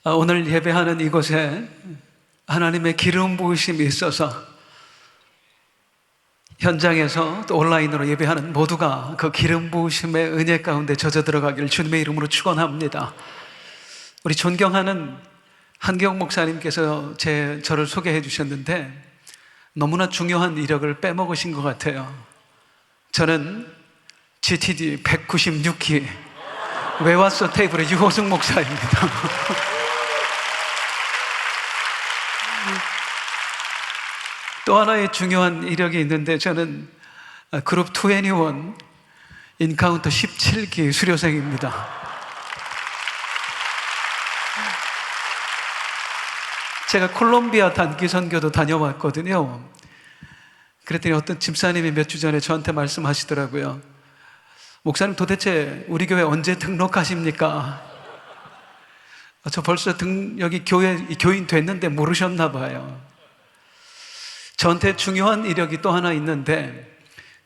오늘 예배하는 이곳에 하나님의 기름 부으심이 있어서 현장에서 또 온라인으로 예배하는 모두가 그 기름 부으심의 은혜 가운데 젖어 들어가기를 주님의 이름으로 축원합니다. 우리 존경하는 한경 목사님께서 저를 소개해 주셨는데 너무나 중요한 이력을 빼먹으신 것 같아요. 저는 GTD 196기 왜 왔어 테이블의 유호승 목사입니다. 또 하나의 중요한 이력이 있는데 저는 그룹 21 인카운터 17기 수료생입니다. 제가 콜롬비아 단기 선교도 다녀왔거든요. 그랬더니 어떤 집사님이 몇 주 전에 저한테 말씀하시더라고요. 목사님 도대체 우리 교회 언제 등록하십니까? 저 벌써 여기 교인 됐는데 모르셨나 봐요. 저한테 중요한 이력이 또 하나 있는데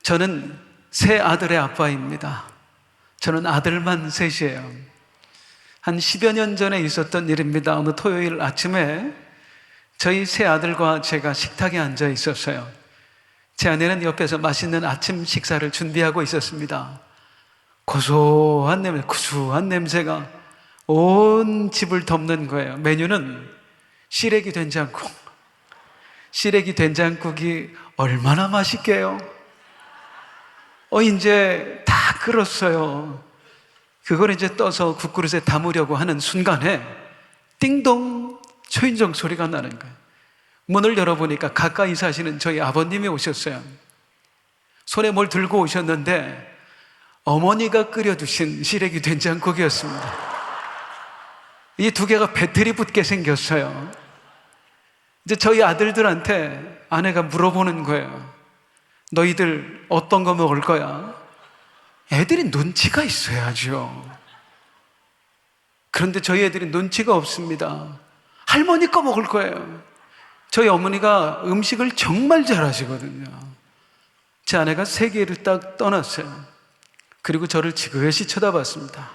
저는 세 아들의 아빠입니다. 저는 아들만 셋이에요. 한 10여 년 전에 있었던 일입니다. 어느 토요일 아침에 저희 세 아들과 제가 식탁에 앉아 있었어요. 제 아내는 옆에서 맛있는 아침 식사를 준비하고 있었습니다. 고소한 냄새, 구수한 냄새가 온 집을 덮는 거예요. 메뉴는 시래기 된장국. 시래기 된장국이 얼마나 맛있게요? 이제 다 끓었어요. 그걸 이제 떠서 국그릇에 담으려고 하는 순간에 띵동 초인종 소리가 나는 거예요. 문을 열어보니까 가까이 사시는 저희 아버님이 오셨어요. 손에 뭘 들고 오셨는데 어머니가 끓여두신 시래기 된장국이었습니다. 이 두 개가 배틀이 붙게 생겼어요. 이제 저희 아들들한테 아내가 물어보는 거예요. 너희들 어떤 거 먹을 거야? 애들이 눈치가 있어야죠. 그런데 저희 애들이 눈치가 없습니다. 할머니 거 먹을 거예요. 저희 어머니가 음식을 정말 잘하시거든요. 제 아내가 세계를 딱 떠났어요. 그리고 저를 지그시 쳐다봤습니다.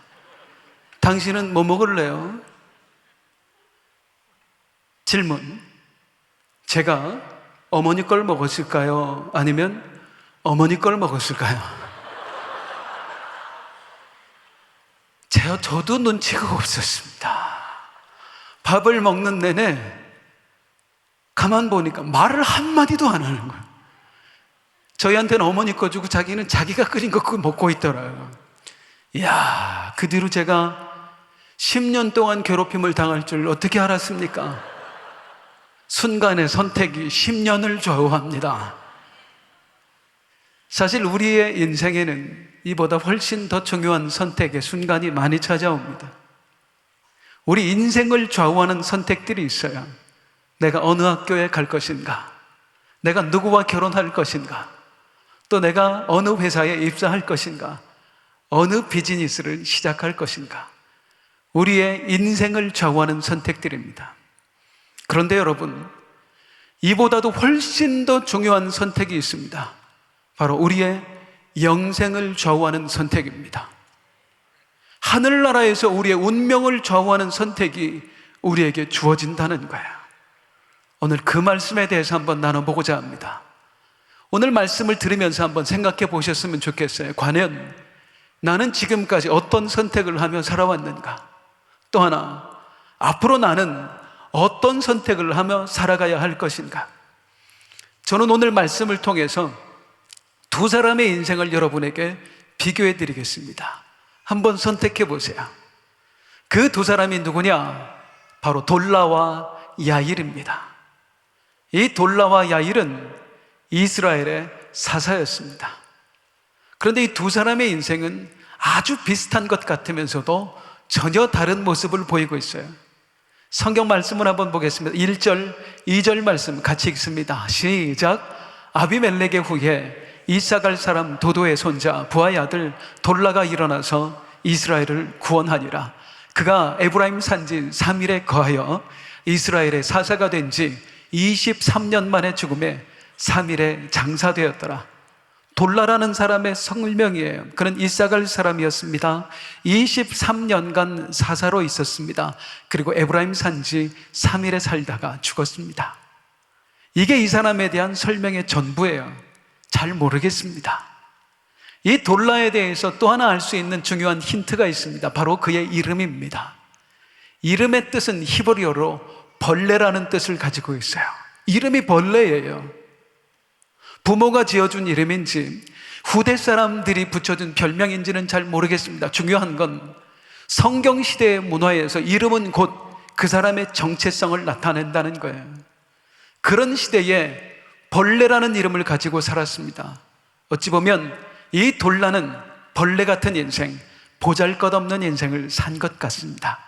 당신은 뭐 먹을래요? 질문. 제가 어머니 걸 먹었을까요? 아니면 어머니 걸 먹었을까요? 저도 눈치가 없었습니다. 밥을 먹는 내내 가만 보니까 말을 한마디도 안 하는 거예요. 저희한테는 어머니 거 주고 자기는 자기가 끓인 거 그거 먹고 있더라고요. 이야, 그 뒤로 제가 10년 동안 괴롭힘을 당할 줄 어떻게 알았습니까? 순간의 선택이 10년을 좌우합니다. 사실 우리의 인생에는 이보다 훨씬 더 중요한 선택의 순간이 많이 찾아옵니다. 우리 인생을 좌우하는 선택들이 있어요. 내가 어느 학교에 갈 것인가? 내가 누구와 결혼할 것인가? 또 내가 어느 회사에 입사할 것인가? 어느 비즈니스를 시작할 것인가? 우리의 인생을 좌우하는 선택들입니다. 그런데 여러분, 이보다도 훨씬 더 중요한 선택이 있습니다. 바로 우리의 영생을 좌우하는 선택입니다. 하늘나라에서 우리의 운명을 좌우하는 선택이 우리에게 주어진다는 거예요. 오늘 그 말씀에 대해서 한번 나눠보고자 합니다. 오늘 말씀을 들으면서 한번 생각해 보셨으면 좋겠어요. 과연 나는 지금까지 어떤 선택을 하며 살아왔는가? 또 하나, 앞으로 나는 어떤 선택을 하며 살아가야 할 것인가? 저는 오늘 말씀을 통해서 두 사람의 인생을 여러분에게 비교해 드리겠습니다. 한번 선택해 보세요. 그 두 사람이 누구냐? 바로 돌라와 야일입니다. 이 돌라와 야일은 이스라엘의 사사였습니다. 그런데 이 두 사람의 인생은 아주 비슷한 것 같으면서도 전혀 다른 모습을 보이고 있어요. 성경 말씀을 한번 보겠습니다. 1절, 2절 말씀 같이 읽습니다. 시작. 아비멜렉의 후에 이사갈 사람 도도의 손자 부하의 아들 돌라가 일어나서 이스라엘을 구원하니라. 그가 에브라임 산지 3일에 거하여 이스라엘의 사사가 된 지 23년 만에 죽음에 3일에 장사되었더라. 돌라라는 사람의 성명이에요. 그는 이사갈 사람이었습니다. 23년간 사사로 있었습니다. 그리고 에브라임 산지 3일에 살다가 죽었습니다. 이게 이 사람에 대한 설명의 전부예요. 잘 모르겠습니다. 이 돌라에 대해서 또 하나 알 수 있는 중요한 힌트가 있습니다. 바로 그의 이름입니다. 이름의 뜻은 히브리어로 벌레라는 뜻을 가지고 있어요. 이름이 벌레예요. 부모가 지어준 이름인지 후대 사람들이 붙여준 별명인지는 잘 모르겠습니다. 중요한 건 성경시대의 문화에서 이름은 곧 그 사람의 정체성을 나타낸다는 거예요. 그런 시대에 벌레라는 이름을 가지고 살았습니다. 어찌 보면 이 돌라는 벌레 같은 인생, 보잘것없는 인생을 산 것 같습니다.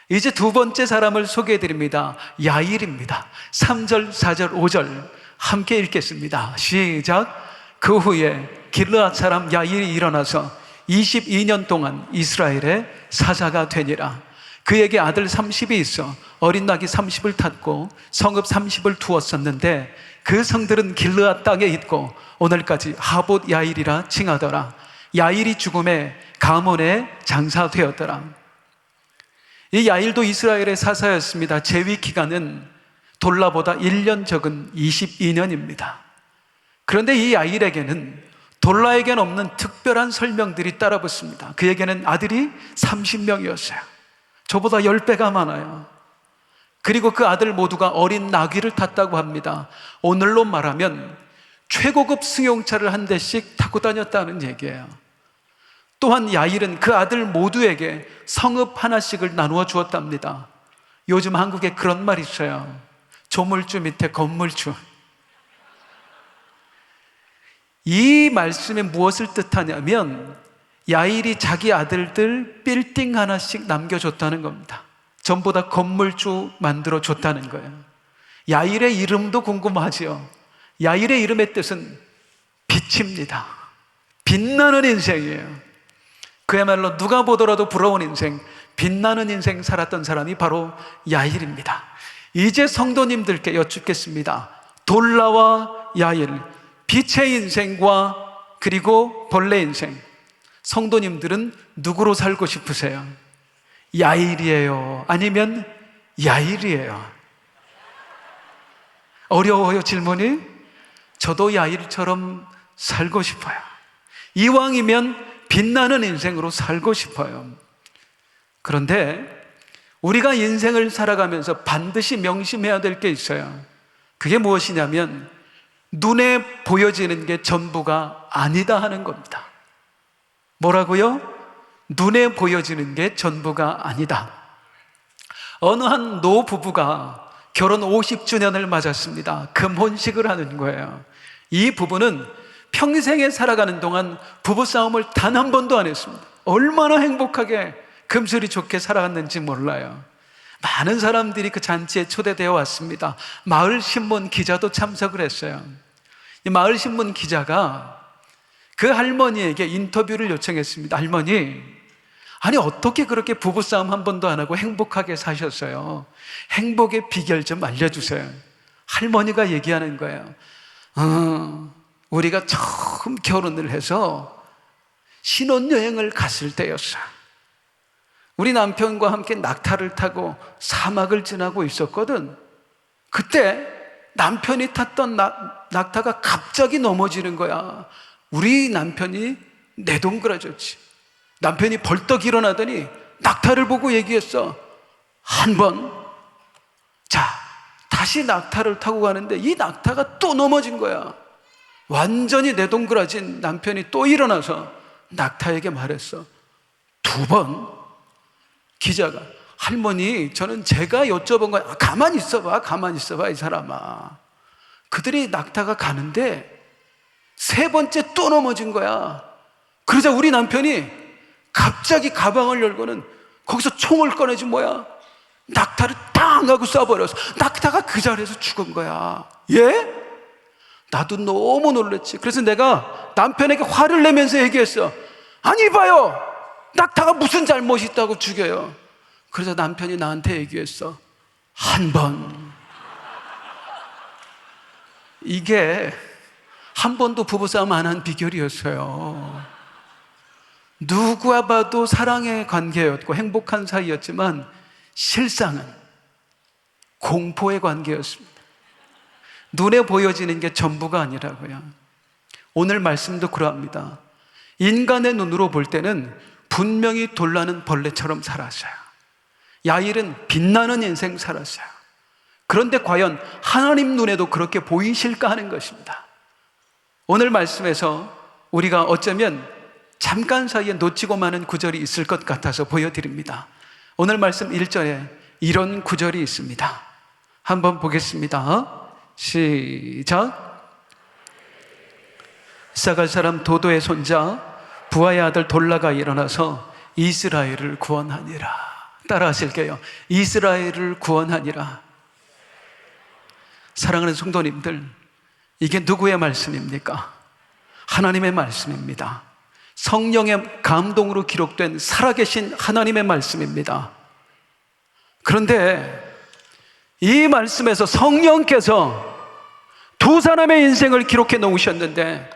이제 두 번째 사람을 소개해드립니다. 야일입니다. 3절, 4절, 5절 함께 읽겠습니다. 시작. 그 후에 길르앗 사람 야일이 일어나서 22년 동안 이스라엘의 사사가 되니라. 그에게 아들 30이 있어 어린 낙이 30을 탔고 성읍 30을 두었었는데 그 성들은 길르앗 땅에 있고 오늘까지 하봇 야일이라 칭하더라. 야일이 죽음에 가문에 장사되었더라. 이 야일도 이스라엘의 사사였습니다. 재위 기간은 돌라보다 1년 적은 22년입니다. 그런데 이 야일에게는 돌라에게는 없는 특별한 설명들이 따라붙습니다. 그에게는 아들이 30명이었어요. 저보다 10배가 많아요. 그리고 그 아들 모두가 어린 나귀를 탔다고 합니다. 오늘로 말하면 최고급 승용차를 한 대씩 타고 다녔다는 얘기예요. 또한 야일은 그 아들 모두에게 성읍 하나씩을 나누어 주었답니다. 요즘 한국에 그런 말이 있어요. 조물주 밑에 건물주. 이 말씀이 무엇을 뜻하냐면 야일이 자기 아들들 빌딩 하나씩 남겨줬다는 겁니다. 전부 다 건물주 만들어 줬다는 거예요. 야일의 이름도 궁금하죠. 야일의 이름의 뜻은 빛입니다. 빛나는 인생이에요. 그야말로 누가 보더라도 부러운 인생, 빛나는 인생 살았던 사람이 바로 야일입니다. 이제 성도님들께 여쭙겠습니다. 돌라와 야일, 빛의 인생과 그리고 벌레 인생, 성도님들은 누구로 살고 싶으세요? 야일이에요? 아니면 야일이에요? 어려워요, 질문이? 저도 야일처럼 살고 싶어요. 이왕이면 빛나는 인생으로 살고 싶어요. 그런데 우리가 인생을 살아가면서 반드시 명심해야 될 게 있어요. 그게 무엇이냐면 눈에 보여지는 게 전부가 아니다 하는 겁니다. 뭐라고요? 눈에 보여지는 게 전부가 아니다. 어느 한 노부부가 결혼 50주년을 맞았습니다. 금혼식을 하는 거예요. 이 부부는 평생에 살아가는 동안 부부싸움을 단 한 번도 안 했습니다. 얼마나 행복하게 금슬이 좋게 살아갔는지 몰라요. 많은 사람들이 그 잔치에 초대되어 왔습니다. 마을신문 기자도 참석을 했어요. 이 마을신문 기자가 그 할머니에게 인터뷰를 요청했습니다. 할머니, 아니 어떻게 그렇게 부부싸움 한 번도 안 하고 행복하게 사셨어요? 행복의 비결 좀 알려주세요. 할머니가 얘기하는 거예요. 우리가 처음 결혼을 해서 신혼여행을 갔을 때였어요. 우리 남편과 함께 낙타를 타고 사막을 지나고 있었거든. 그때 남편이 탔던 낙타가 갑자기 넘어지는 거야. 우리 남편이 내동그라졌지. 남편이 벌떡 일어나더니 낙타를 보고 얘기했어. 한 번. 자, 다시 낙타를 타고 가는데 이 낙타가 또 넘어진 거야. 완전히 내동그라진 남편이 또 일어나서 낙타에게 말했어. 2번. 기자가, 할머니, 저는 제가 여쭤본 거야. 가만히 있어봐, 이 사람아. 그들이 낙타가 가는데 3번째 또 넘어진 거야. 그러자 우리 남편이 갑자기 가방을 열고는 거기서 총을 꺼내지 뭐야? 낙타를 탕 하고 쏴버렸어. 낙타가 그 자리에서 죽은 거야. 예? 나도 너무 놀랐지. 그래서 내가 남편에게 화를 내면서 얘기했어. 아니 봐요, 낙타가 무슨 잘못이 있다고 죽여요. 그래서 남편이 나한테 얘기했어. 1번. 이게 한 번도 부부싸움 안 한 비결이었어요. 누구와 봐도 사랑의 관계였고 행복한 사이였지만 실상은 공포의 관계였습니다. 눈에 보여지는 게 전부가 아니라고요. 오늘 말씀도 그러합니다. 인간의 눈으로 볼 때는 분명히 돌나는 벌레처럼 살았어요. 야일은 빛나는 인생 살았어요. 그런데 과연 하나님 눈에도 그렇게 보이실까 하는 것입니다. 오늘 말씀에서 우리가 어쩌면 잠깐 사이에 놓치고 마는 구절이 있을 것 같아서 보여드립니다. 오늘 말씀 1절에 이런 구절이 있습니다. 한번 보겠습니다. 시작. 이사갈 사람 도도의 손자 부하의 아들 돌라가 일어나서 이스라엘을 구원하니라. 따라 하실게요. 이스라엘을 구원하니라. 사랑하는 성도님들, 이게 누구의 말씀입니까? 하나님의 말씀입니다. 성령의 감동으로 기록된 살아계신 하나님의 말씀입니다. 그런데 이 말씀에서 성령께서 두 사람의 인생을 기록해 놓으셨는데,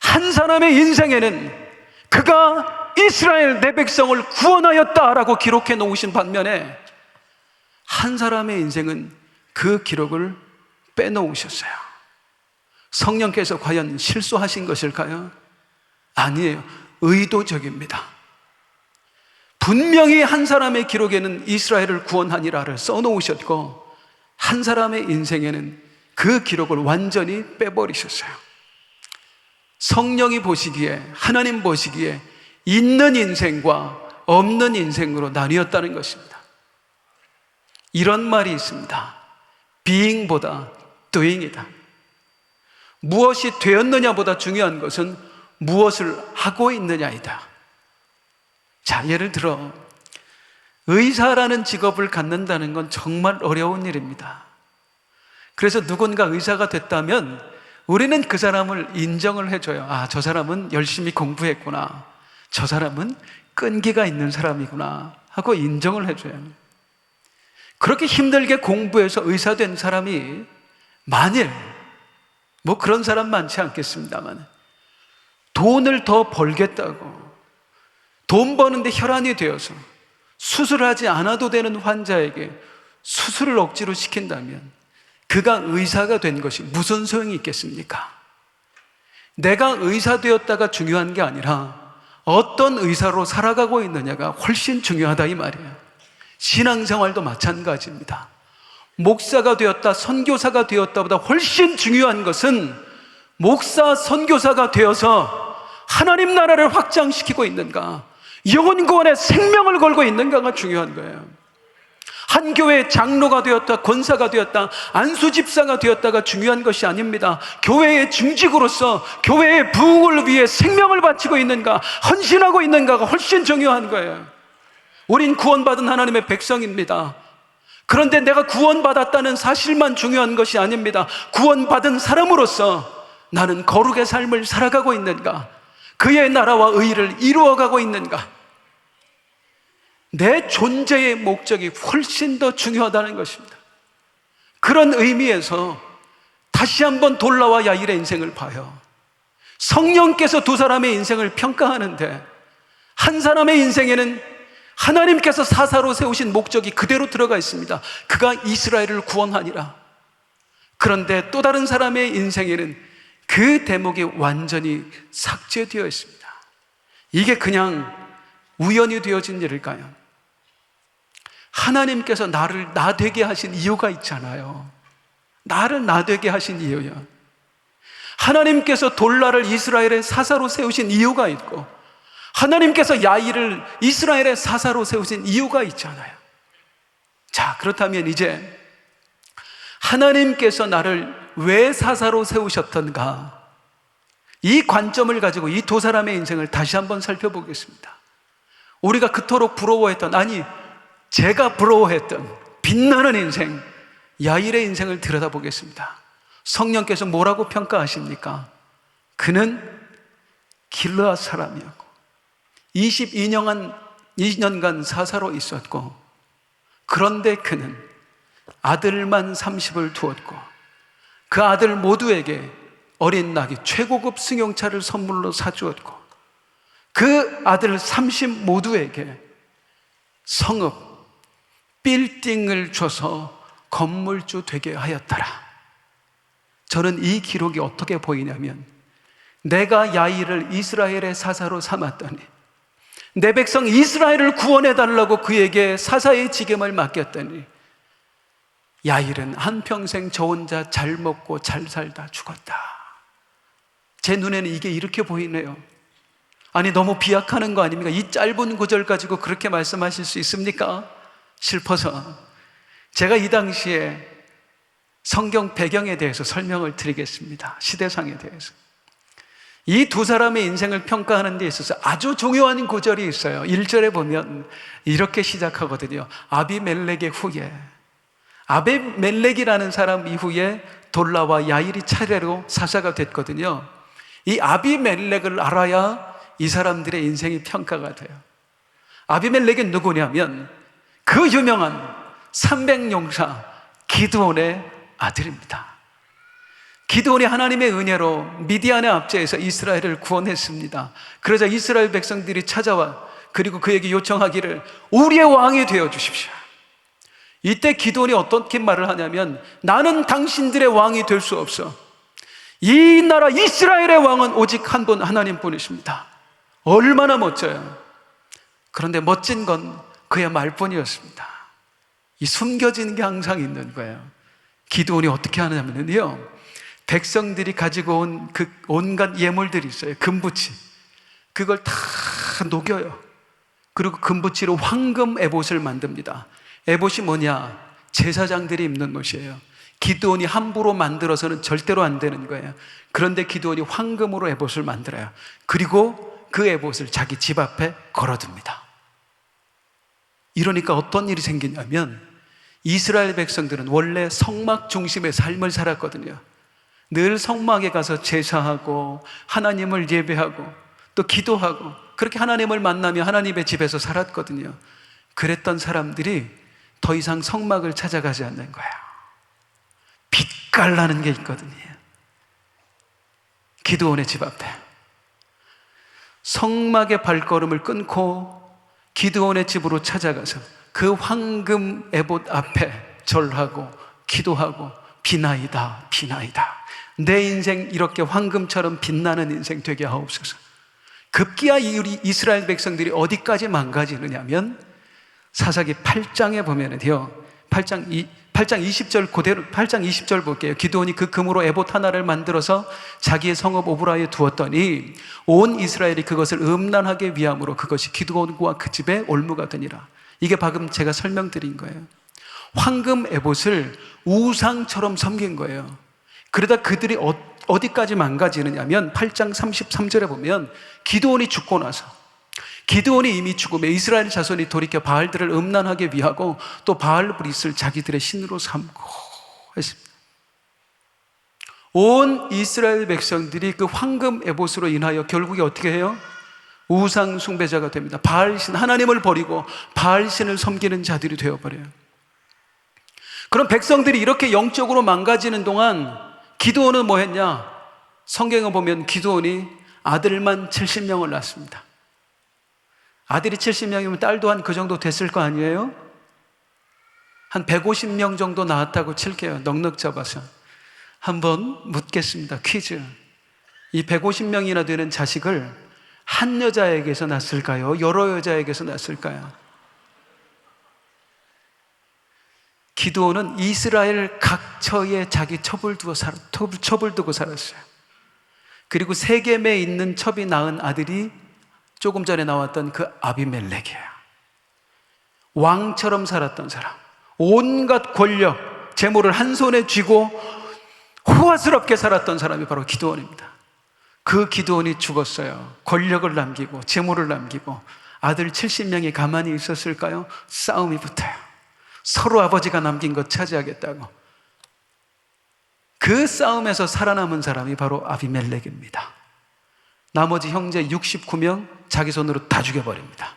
한 사람의 인생에는 그가 이스라엘 내 백성을 구원하였다라고 기록해 놓으신 반면에 한 사람의 인생은 그 기록을 빼놓으셨어요. 성령께서 과연 실수하신 것일까요? 아니에요. 의도적입니다. 분명히 한 사람의 기록에는 이스라엘을 구원하니라를 써놓으셨고, 한 사람의 인생에는 그 기록을 완전히 빼버리셨어요. 성령이 보시기에, 하나님 보시기에 있는 인생과 없는 인생으로 나뉘었다는 것입니다. 이런 말이 있습니다. being보다 doing이다. 무엇이 되었느냐보다 중요한 것은 무엇을 하고 있느냐이다. 자, 예를 들어 의사라는 직업을 갖는다는 건 정말 어려운 일입니다. 그래서 누군가 의사가 됐다면 우리는 그 사람을 인정을 해줘요. 아, 저 사람은 열심히 공부했구나, 저 사람은 끈기가 있는 사람이구나 하고 인정을 해줘요. 그렇게 힘들게 공부해서 의사 된 사람이 만일, 뭐 그런 사람 많지 않겠습니다만, 돈을 더 벌겠다고 돈 버는데 혈안이 되어서 수술하지 않아도 되는 환자에게 수술을 억지로 시킨다면 그가 의사가 된 것이 무슨 소용이 있겠습니까? 내가 의사 되었다가 중요한 게 아니라 어떤 의사로 살아가고 있느냐가 훨씬 중요하다 이 말이에요. 신앙생활도 마찬가지입니다. 목사가 되었다, 선교사가 되었다보다 훨씬 중요한 것은 목사, 선교사가 되어서 하나님 나라를 확장시키고 있는가, 영혼 구원에 생명을 걸고 있는가가 중요한 거예요. 한 교회의 장로가 되었다, 권사가 되었다, 안수집사가 되었다가 중요한 것이 아닙니다. 교회의 중직으로서 교회의 부흥을 위해 생명을 바치고 있는가, 헌신하고 있는가가 훨씬 중요한 거예요. 우린 구원받은 하나님의 백성입니다. 그런데 내가 구원받았다는 사실만 중요한 것이 아닙니다. 구원받은 사람으로서 나는 거룩의 삶을 살아가고 있는가, 그의 나라와 의의를 이루어가고 있는가, 내 존재의 목적이 훨씬 더 중요하다는 것입니다. 그런 의미에서 다시 한번 돌라와 야일의 인생을 봐요. 성령께서 두 사람의 인생을 평가하는데 한 사람의 인생에는 하나님께서 사사로 세우신 목적이 그대로 들어가 있습니다. 그가 이스라엘을 구원하니라. 그런데 또 다른 사람의 인생에는 그 대목이 완전히 삭제되어 있습니다. 이게 그냥 우연히 되어진 일일까요? 하나님께서 나를 나되게 하신 이유가 있잖아요. 나를 나되게 하신 이유요. 하나님께서 돌라를 이스라엘의 사사로 세우신 이유가 있고, 하나님께서 야일을 이스라엘의 사사로 세우신 이유가 있잖아요. 자, 그렇다면 이제 하나님께서 나를 왜 사사로 세우셨던가, 이 관점을 가지고 이 두 사람의 인생을 다시 한번 살펴보겠습니다. 우리가 그토록 부러워했던, 아니 제가 부러워했던 빛나는 인생, 야일의 인생을 들여다보겠습니다. 성령께서 뭐라고 평가하십니까? 그는 길르앗 사람이었고 22년간 사사로 있었고, 그런데 그는 아들만 30을 두었고 그 아들 모두에게 어린 낙이 최고급 승용차를 선물로 사주었고 그 아들 30 모두에게 성읍, 빌딩을 줘서 건물주 되게 하였더라. 저는 이 기록이 어떻게 보이냐면 내가 야일을 이스라엘의 사사로 삼았더니 내 백성 이스라엘을 구원해달라고 그에게 사사의 직임을 맡겼더니 야일은 한평생 저 혼자 잘 먹고 잘 살다 죽었다. 제 눈에는 이게 이렇게 보이네요. 아니, 너무 비약하는 거 아닙니까? 이 짧은 구절 가지고 그렇게 말씀하실 수 있습니까? 싶어서 제가 이 당시에 성경 배경에 대해서 설명을 드리겠습니다. 시대상에 대해서. 이 두 사람의 인생을 평가하는 데 있어서 아주 중요한 구절이 있어요. 1절에 보면 이렇게 시작하거든요. 아비멜렉의 후예. 아비멜렉이라는 사람 이후에 돌라와 야일이 차례로 사사가 됐거든요. 이 아비멜렉을 알아야 이 사람들의 인생이 평가가 돼요. 아비멜렉이 누구냐면 그 유명한 300용사 기드온의 아들입니다. 기드온이 하나님의 은혜로 미디안의 압제에서 이스라엘을 구원했습니다. 그러자 이스라엘 백성들이 찾아와 그리고 그에게 요청하기를 우리의 왕이 되어 주십시오. 이때 기드온이 어떻게 말을 하냐면 나는 당신들의 왕이 될 수 없어. 이 나라 이스라엘의 왕은 오직 한 분 하나님뿐이십니다. 얼마나 멋져요. 그런데 멋진 건 그의 말뿐이었습니다. 이 숨겨진 게 항상 있는 거예요. 기드온이 어떻게 하냐면요, 백성들이 가지고 온 그 온갖 예물들이 있어요. 금부치. 그걸 다 녹여요. 그리고 금부치로 황금 에봇을 만듭니다. 에봇이 뭐냐? 제사장들이 입는 옷이에요. 기드온이 함부로 만들어서는 절대로 안 되는 거예요. 그런데 기드온이 황금으로 에봇을 만들어요. 그리고 그 에봇을 자기 집 앞에 걸어둡니다. 이러니까 어떤 일이 생기냐면 이스라엘 백성들은 원래 성막 중심의 삶을 살았거든요. 늘 성막에 가서 제사하고 하나님을 예배하고 또 기도하고 그렇게 하나님을 만나며 하나님의 집에서 살았거든요. 그랬던 사람들이 더 이상 성막을 찾아가지 않는 거예요. 빛깔나는 게 있거든요. 기드온의 집 앞에 성막의 발걸음을 끊고 기드온의 집으로 찾아가서 그 황금 에봇 앞에 절하고 기도하고 비나이다 비나이다, 내 인생 이렇게 황금처럼 빛나는 인생 되게 하옵소서. 급기야 우리 이스라엘 백성들이 어디까지 망가지느냐면 사사기 8장에 보면은요, 8장 20절 그대로 8장 20절 볼게요. 기드온이 그 금으로 에봇 하나를 만들어서 자기의 성읍 오브라에 두었더니 온 이스라엘이 그것을 음란하게 위함으로 그것이 기드온과 그 집의 올무가 되니라. 이게 방금 제가 설명드린 거예요. 황금 에봇을 우상처럼 섬긴 거예요. 그러다 그들이 어디까지 망가지느냐면 8장 33절에 보면 기드온이 죽고 나서, 기드온이 이미 죽음에 이스라엘 자손이 돌이켜 바알들을 음란하게 위하고 또 바알 브릿을 자기들의 신으로 삼고 했습니다. 온 이스라엘 백성들이 그 황금 에봇으로 인하여 결국에 어떻게 해요? 우상 숭배자가 됩니다. 바알신, 하나님을 버리고 바알신을 섬기는 자들이 되어버려요. 그럼 백성들이 이렇게 영적으로 망가지는 동안 기드온은 뭐 했냐? 성경을 보면 기드온이 아들만 70명을 낳습니다. 아들이 70명이면 딸도 한 그 정도 됐을 거 아니에요? 한 150명 정도 낳았다고 칠게요. 넉넉 잡아서. 한번 묻겠습니다. 퀴즈. 이 150명이나 되는 자식을 한 여자에게서 낳았을까요? 여러 여자에게서 낳았을까요? 기드온은 이스라엘 각처에 자기 첩을 두고 살았어요. 그리고 세겜에 있는 첩이 낳은 아들이 조금 전에 나왔던 그 아비멜렉이에요. 왕처럼 살았던 사람, 온갖 권력, 재물을 한 손에 쥐고 호화스럽게 살았던 사람이 바로 기드온입니다. 그 기드온이 죽었어요. 권력을 남기고 재물을 남기고. 아들 70명이 가만히 있었을까요? 싸움이 붙어요. 서로 아버지가 남긴 것 차지하겠다고. 그 싸움에서 살아남은 사람이 바로 아비멜렉입니다. 나머지 형제 69명 자기 손으로 다 죽여버립니다.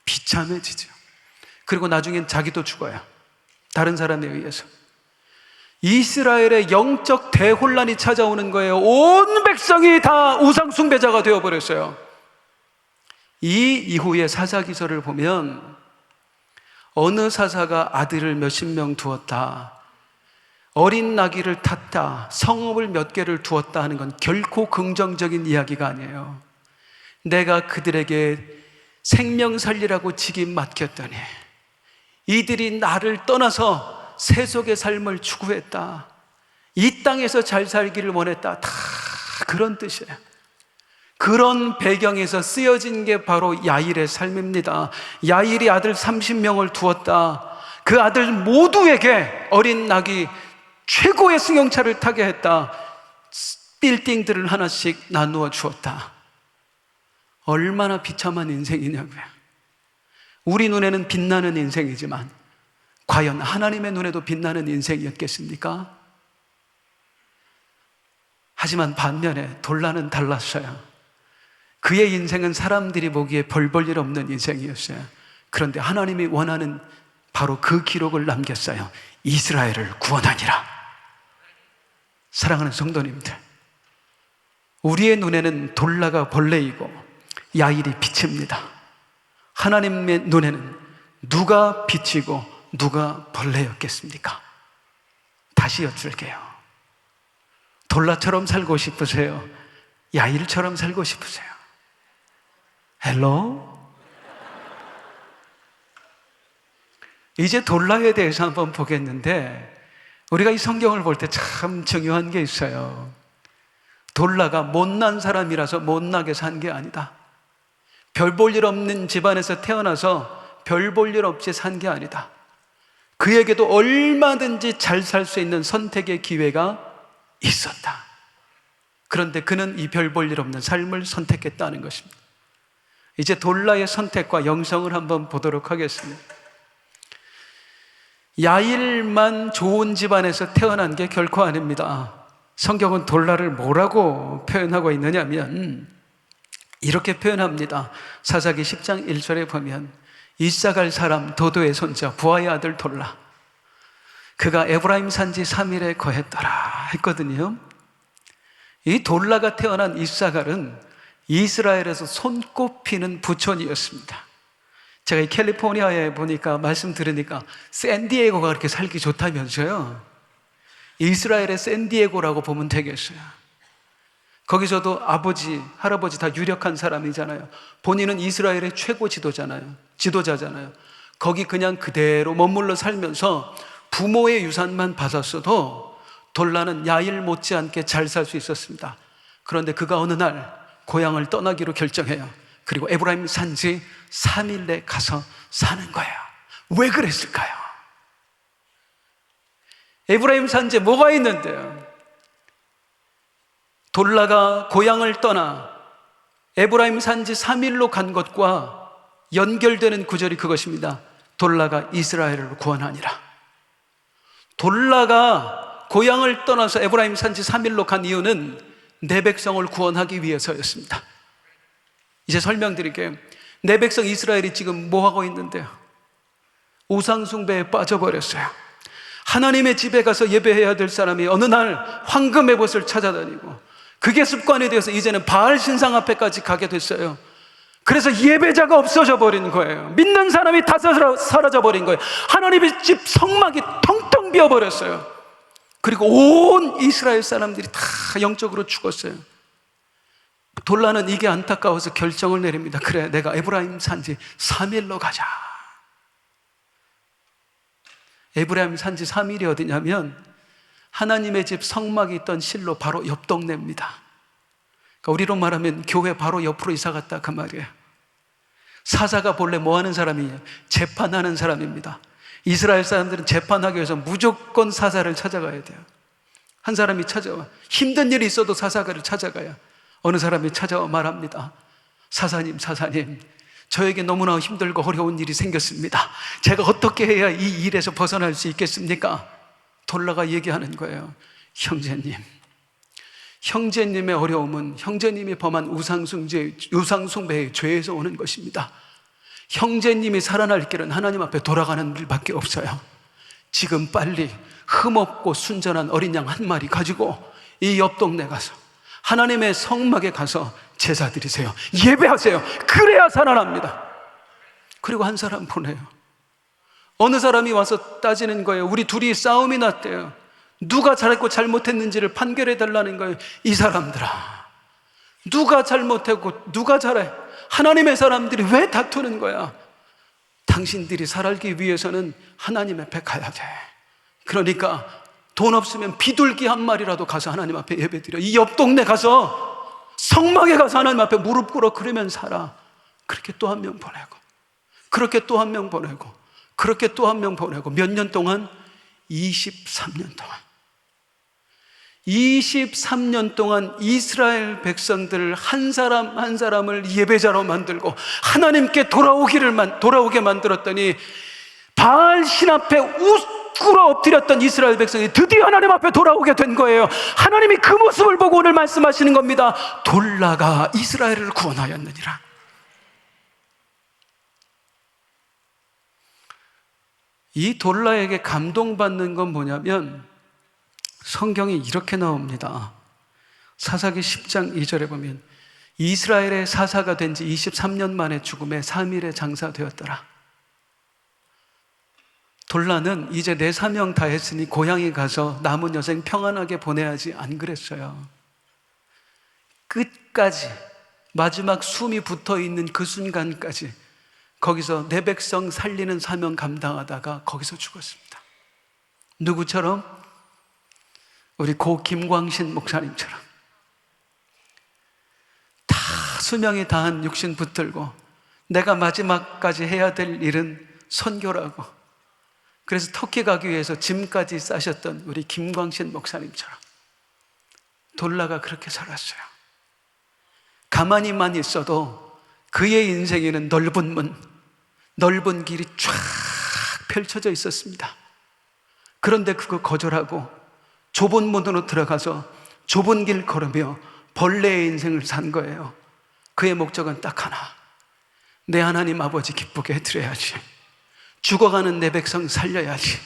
비참해지죠. 그리고 나중엔 자기도 죽어요. 다른 사람에 의해서. 이스라엘의 영적 대혼란이 찾아오는 거예요. 온 백성이 다 우상숭배자가 되어버렸어요. 이 이후의 사사기서를 보면 어느 사사가 아들을 몇십 명 두었다, 어린 나귀를 탔다, 성읍을 몇 개를 두었다 하는 건 결코 긍정적인 이야기가 아니에요. 내가 그들에게 생명 살리라고 직임 맡겼더니 이들이 나를 떠나서 세속의 삶을 추구했다, 이 땅에서 잘 살기를 원했다, 다 그런 뜻이에요. 그런 배경에서 쓰여진 게 바로 야일의 삶입니다. 야일이 아들 30명을 두었다. 그 아들 모두에게 어린 낙이 최고의 승용차를 타게 했다. 빌딩들을 하나씩 나누어 주었다. 얼마나 비참한 인생이냐고요. 우리 눈에는 빛나는 인생이지만 과연 하나님의 눈에도 빛나는 인생이었겠습니까? 하지만 반면에 돌라는 달랐어요. 그의 인생은 사람들이 보기에 별 볼 일 없는 인생이었어요. 그런데 하나님이 원하는 바로 그 기록을 남겼어요. 이스라엘을 구원하니라. 사랑하는 성도님들, 우리의 눈에는 돌라가 벌레이고 야일이 빛입니다. 하나님의 눈에는 누가 빛이고 누가 벌레였겠습니까? 다시 여쭐게요. 돌라처럼 살고 싶으세요? 야일처럼 살고 싶으세요? 헬로? 이제 돌라에 대해서 한번 보겠는데, 우리가 이 성경을 볼 때 참 중요한 게 있어요. 돌라가 못난 사람이라서 못나게 산 게 아니다. 별 볼 일 없는 집안에서 태어나서 별 볼 일 없이 산 게 아니다. 그에게도 얼마든지 잘 살 수 있는 선택의 기회가 있었다. 그런데 그는 이 별 볼 일 없는 삶을 선택했다는 것입니다. 이제 돌라의 선택과 영성을 한번 보도록 하겠습니다. 야일만 좋은 집안에서 태어난 게 결코 아닙니다. 성경은 돌라를 뭐라고 표현하고 있느냐면 이렇게 표현합니다. 사사기 10장 1절에 보면 이사갈 사람 도도의 손자 부하의 아들 돌라, 그가 에브라임 산지 3일에 거했더라 했거든요. 이 돌라가 태어난 이사갈은 이스라엘에서 손꼽히는 부촌이었습니다. 제가 이 캘리포니아에 보니까 말씀 들으니까 샌디에고가 그렇게 살기 좋다면서요. 이스라엘의 샌디에고라고 보면 되겠어요. 거기서도 아버지, 할아버지 다 유력한 사람이잖아요. 본인은 이스라엘의 최고 지도자잖아요. 거기 그냥 그대로 머물러 살면서 부모의 유산만 받았어도 돌라는 야일 못지않게 잘 살 수 있었습니다. 그런데 그가 어느 날 고향을 떠나기로 결정해요. 그리고 에브라임 산지 3일에 가서 사는 거예요. 왜 그랬을까요? 에브라임 산지에 뭐가 있는데요? 돌라가 고향을 떠나 에브라임 산지 3일로 간 것과 연결되는 구절이 그것입니다. 돌라가 이스라엘을 구원하니라. 돌라가 고향을 떠나서 에브라임 산지 3일로 간 이유는 내 백성을 구원하기 위해서였습니다. 이제 설명드릴게요. 내 백성 이스라엘이 지금 뭐 하고 있는데요? 우상숭배에 빠져버렸어요. 하나님의 집에 가서 예배해야 될 사람이 어느 날 황금의 벗을 찾아다니고, 그게 습관이 되어서 이제는 바알 신상 앞에까지 가게 됐어요. 그래서 예배자가 없어져 버린 거예요. 믿는 사람이 다 사라져 버린 거예요. 하나님의 집 성막이 텅텅 비어버렸어요. 그리고 온 이스라엘 사람들이 다 영적으로 죽었어요. 돌라는 이게 안타까워서 결정을 내립니다. 그래, 내가 에브라임 산지 3일로 가자. 에브라임 산지 3일이 어디냐면 하나님의 집 성막이 있던 실로 바로 옆 동네입니다. 그러니까 우리로 말하면 교회 바로 옆으로 이사 갔다 그 말이에요. 사사가 본래 뭐 하는 사람이에요? 재판하는 사람입니다. 이스라엘 사람들은 재판하기 위해서 무조건 사사를 찾아가야 돼요. 한 사람이 찾아와, 힘든 일이 있어도 사사가를 찾아가요. 어느 사람이 찾아와 말합니다. 사사님, 저에게 너무나 힘들고 어려운 일이 생겼습니다. 제가 어떻게 해야 이 일에서 벗어날 수 있겠습니까? 돌라가 얘기하는 거예요. 형제님의 어려움은 형제님이 범한 우상숭배의 죄에서 오는 것입니다. 형제님이 살아날 길은 하나님 앞에 돌아가는 길밖에 없어요. 지금 빨리 흠없고 순전한 어린 양 한 마리 가지고 이 옆 동네 가서 하나님의 성막에 가서 제사 드리세요. 예배하세요. 그래야 살아납니다. 그리고 한 사람 보내요. 어느 사람이 와서 따지는 거예요. 우리 둘이 싸움이 났대요. 누가 잘했고 잘못했는지를 판결해 달라는 거예요. 이 사람들아, 누가 잘못했고 누가 잘해? 하나님의 사람들이 왜 다투는 거야? 당신들이 살기 위해서는 하나님 앞에 가야 돼. 그러니까 돈 없으면 비둘기 한 마리라도 가서 하나님 앞에 예배드려. 이 옆 동네 가서 성막에 가서 하나님 앞에 무릎 꿇어. 그러면 살아. 그렇게 또 한 명 보내고, 그렇게 또 한 명 보내고, 그렇게 또 한 명 보내고, 몇 년 동안? 23년 동안. 23년 동안 이스라엘 백성들 한 사람 한 사람을 예배자로 만들고 하나님께 돌아오게 만들었더니 바알 신 앞에 꿇어 엎드렸던 이스라엘 백성이 드디어 하나님 앞에 돌아오게 된 거예요. 하나님이 그 모습을 보고 오늘 말씀하시는 겁니다. 돌라가 이스라엘을 구원하였느니라. 이 돌라에게 감동받는 건 뭐냐면 성경이 이렇게 나옵니다. 사사기 10장 2절에 보면 이스라엘의 사사가 된 지 23년 만에 죽음에 3일에 장사되었더라. 돌라는 이제 내 사명 다 했으니 고향에 가서 남은 여생 평안하게 보내야지, 안 그랬어요. 끝까지, 마지막 숨이 붙어있는 그 순간까지 거기서 내 백성 살리는 사명 감당하다가 거기서 죽었습니다. 누구처럼? 우리 고 김광신 목사님처럼 다 수명이 다한 육신 붙들고 내가 마지막까지 해야 될 일은 선교라고, 그래서 터키 가기 위해서 짐까지 싸셨던 우리 김광신 목사님처럼 돌라가 그렇게 살았어요. 가만히만 있어도 그의 인생에는 넓은 문, 넓은 길이 쫙 펼쳐져 있었습니다. 그런데 그거 거절하고 좁은 문으로 들어가서 좁은 길 걸으며 벌레의 인생을 산 거예요. 그의 목적은 딱 하나, 내 하나님 아버지 기쁘게 해드려야지, 죽어가는 내 백성 살려야지.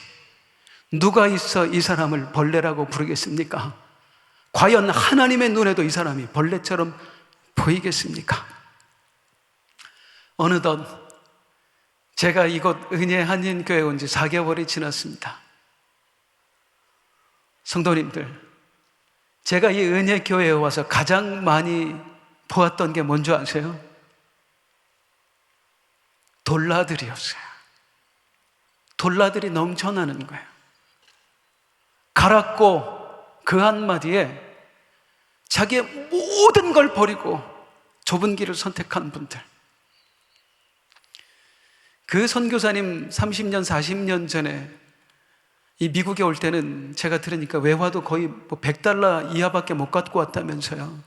누가 있어 이 사람을 벌레라고 부르겠습니까? 과연 하나님의 눈에도 이 사람이 벌레처럼 보이겠습니까? 어느덧 제가 이곳 은혜 한인교회에 온 지 4개월이 지났습니다. 성도님들, 제가 이 은혜교회에 와서 가장 많이 보았던 게 뭔지 아세요? 돌라들이었어요. 돌라들이 넘쳐나는 거예요. 가랍고 그 한마디에 자기의 모든 걸 버리고 좁은 길을 선택한 분들. 그 선교사님 30년, 40년 전에 이 미국에 올 때는 제가 들으니까 외화도 거의 뭐 $100 이하밖에 못 갖고 왔다면서요.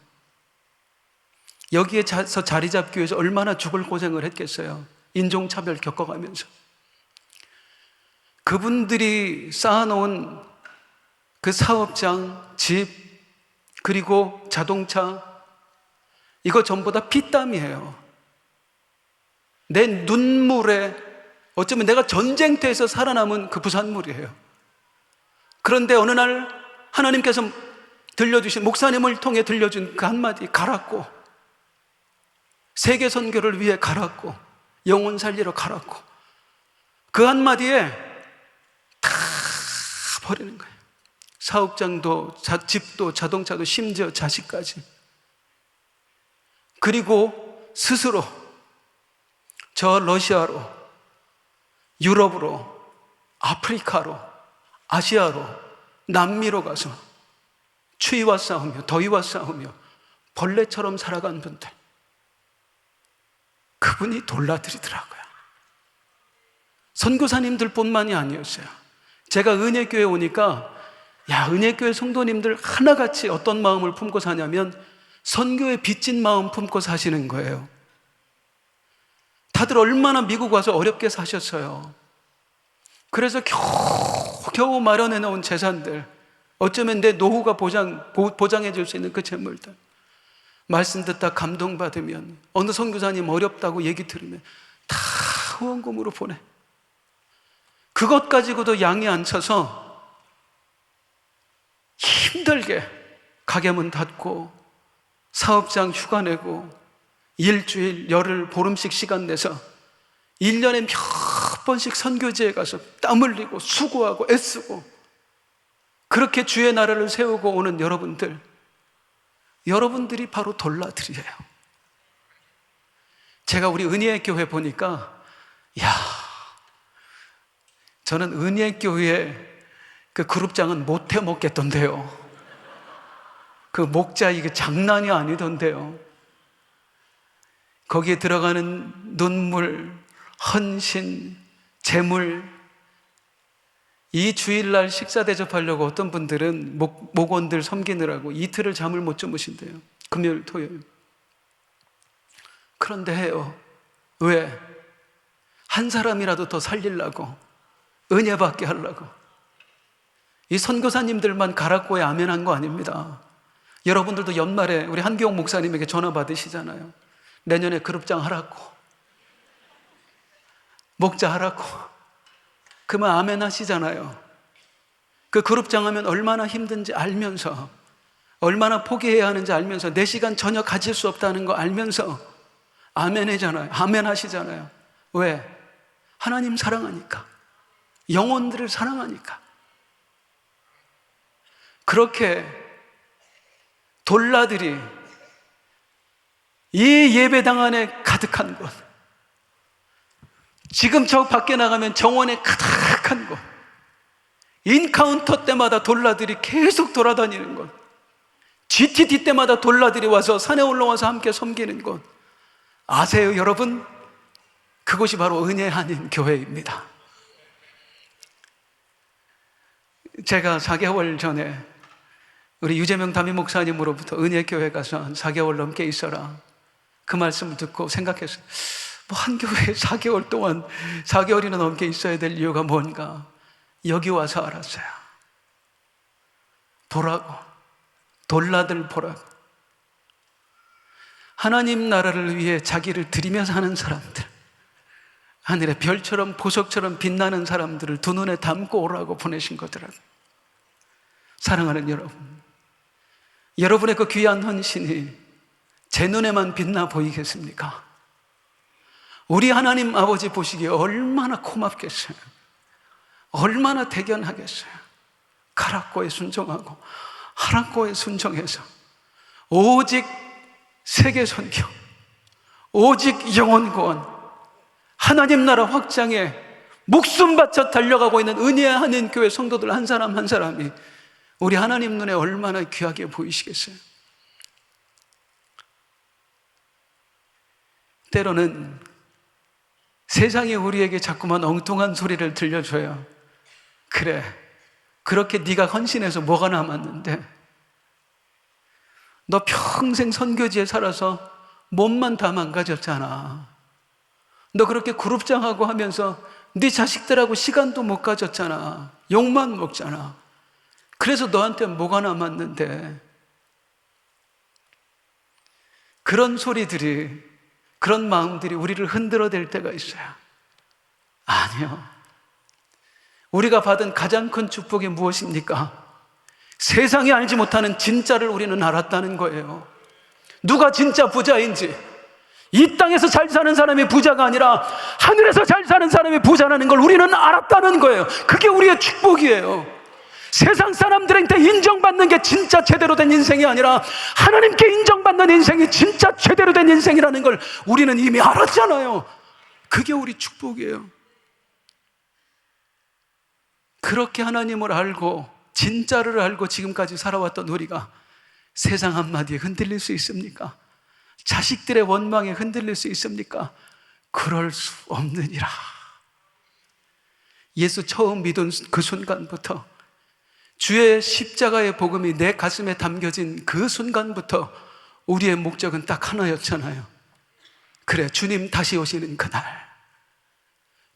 여기에서 자리 잡기 위해서 얼마나 죽을 고생을 했겠어요. 인종차별 겪어가면서. 그분들이 쌓아놓은 그 사업장, 집, 그리고 자동차, 이거 전부 다 피땀이에요. 내 눈물에, 어쩌면 내가 전쟁터에서 살아남은 그 부산물이에요. 그런데 어느 날 하나님께서 들려주신, 목사님을 통해 들려준 그 한마디, 갈았고, 세계 선교를 위해 갈았고, 영혼 살리러 갈았고, 그 한마디에 다 버리는 거예요. 사업장도, 집도, 자동차도, 심지어 자식까지. 그리고 스스로 저 러시아로, 유럽으로, 아프리카로, 아시아로, 남미로 가서 추위와 싸우며 더위와 싸우며 벌레처럼 살아간 분들, 그분이 돌라들이더라고요. 선교사님들 뿐만이 아니었어요. 제가 은혜교회 오니까 은혜교회 성도님들 하나같이 어떤 마음을 품고 사냐면 선교에 빚진 마음 품고 사시는 거예요. 다들 얼마나 미국 와서 어렵게 사셨어요. 그래서 겨우 마련해 놓은 재산들, 어쩌면 내 노후가 보장해 줄 수 있는 그 재물들, 말씀 듣다 감동받으면, 어느 선교사님 어렵다고 얘기 들으면 다 후원금으로 보내. 그것 가지고도 양이 안 차서 힘들게 가게문 닫고 사업장 휴가 내고 일주일, 열흘, 보름씩 시간 내서 1년에 몇 번씩 선교지에 가서 땀 흘리고 수고하고 애쓰고 그렇게 주의 나라를 세우고 오는 여러분들이 바로 돌라들이에요. 제가 우리 은혜의 교회 보니까 저는 은혜의 교회 그 그룹장은 못 해먹겠던데요. 그 목자 이게 장난이 아니던데요. 거기에 들어가는 눈물, 헌신, 재물, 이 주일날 식사 대접하려고 어떤 분들은 목원들 섬기느라고 이틀을 잠을 못 주무신대요. 금요일, 토요일. 그런데 해요. 왜? 한 사람이라도 더 살리려고, 은혜 받게 하려고. 이 선교사님들만 가라고에 아멘한 거 아닙니다. 여러분들도 연말에 우리 한기용 목사님에게 전화 받으시잖아요. 내년에 그룹장 하라고, 목자 하라고. 그러면 아멘 하시잖아요. 그 그룹장 하면 얼마나 힘든지 알면서, 얼마나 포기해야 하는지 알면서, 4시간 전혀 가질 수 없다는 거 알면서 아멘 하잖아요. 아멘 하시잖아요. 왜? 하나님 사랑하니까, 영혼들을 사랑하니까. 그렇게 돌라들이 이 예배당 안에 가득한 곳, 지금 저 밖에 나가면 정원에 가득한 곳, 인카운터 때마다 돌라들이 계속 돌아다니는 곳, GTD 때마다 돌라들이 와서 산에 올라와서 함께 섬기는 곳, 아세요 여러분? 그곳이 바로 은혜 아닌 교회입니다. 제가 4개월 전에 우리 유재명 담임 목사님으로부터 은혜 교회 가서 한 4개월 넘게 있어라, 그 말씀을 듣고 생각했어요. 한 교회에 4개월 동안, 4개월이나 넘게 있어야 될 이유가 뭔가. 여기 와서 알았어요. 보라고, 돌라들 보라고. 하나님 나라를 위해 자기를 드리며 사는 사람들, 하늘의 별처럼 보석처럼 빛나는 사람들을 두 눈에 담고 오라고 보내신 거더라고요. 사랑하는 여러분, 여러분의 그 귀한 헌신이 제 눈에만 빛나 보이겠습니까? 우리 하나님 아버지 보시기에 얼마나 고맙겠어요. 얼마나 대견하겠어요. 가라고에 순종하고 하라고에 순종해서 오직 세계 선교, 오직 영혼 구원, 하나님 나라 확장에 목숨 바쳐 달려가고 있는 은혜 하는 교회 성도들 한 사람 한 사람이 우리 하나님 눈에 얼마나 귀하게 보이시겠어요. 때로는 세상이 우리에게 자꾸만 엉뚱한 소리를 들려줘요. 그래, 그렇게 네가 헌신해서 뭐가 남았는데? 너 평생 선교지에 살아서 몸만 다 망가졌잖아. 너 그렇게 그룹장하고 하면서 네 자식들하고 시간도 못 가졌잖아. 욕만 먹잖아. 그래서 너한테 뭐가 남았는데? 그런 소리들이, 그런 마음들이 우리를 흔들어댈 때가 있어요. 아니요. 우리가 받은 가장 큰 축복이 무엇입니까? 세상이 알지 못하는 진짜를 우리는 알았다는 거예요. 누가 진짜 부자인지, 이 땅에서 잘 사는 사람이 부자가 아니라 하늘에서 잘 사는 사람이 부자라는 걸 우리는 알았다는 거예요. 그게 우리의 축복이에요. 세상 사람들한테 인정받는 게 진짜 제대로 된 인생이 아니라 하나님께 인정받는 인생이 진짜 제대로 된 인생이라는 걸 우리는 이미 알았잖아요. 그게 우리 축복이에요. 그렇게 하나님을 알고 진짜를 알고 지금까지 살아왔던 우리가 세상 한마디에 흔들릴 수 있습니까? 자식들의 원망에 흔들릴 수 있습니까? 그럴 수 없느니라. 예수 처음 믿은 그 순간부터, 주의 십자가의 복음이 내 가슴에 담겨진 그 순간부터 우리의 목적은 딱 하나였잖아요. 그래, 주님 다시 오시는 그날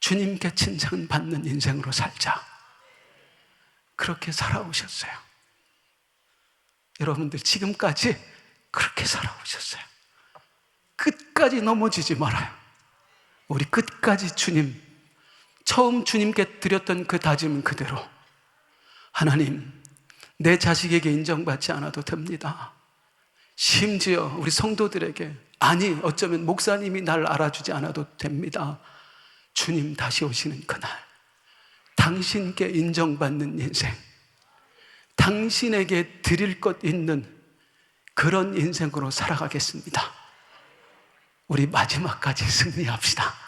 주님께 칭찬받는 인생으로 살자. 그렇게 살아오셨어요. 여러분들 지금까지 그렇게 살아오셨어요. 끝까지 넘어지지 말아요. 우리 끝까지 주님 처음 주님께 드렸던 그 다짐은 그대로, 하나님, 내 자식에게 인정받지 않아도 됩니다. 심지어 우리 성도들에게, 아니 어쩌면 목사님이 날 알아주지 않아도 됩니다. 주님 다시 오시는 그날 당신께 인정받는 인생, 당신에게 드릴 것 있는 그런 인생으로 살아가겠습니다. 우리 마지막까지 승리합시다.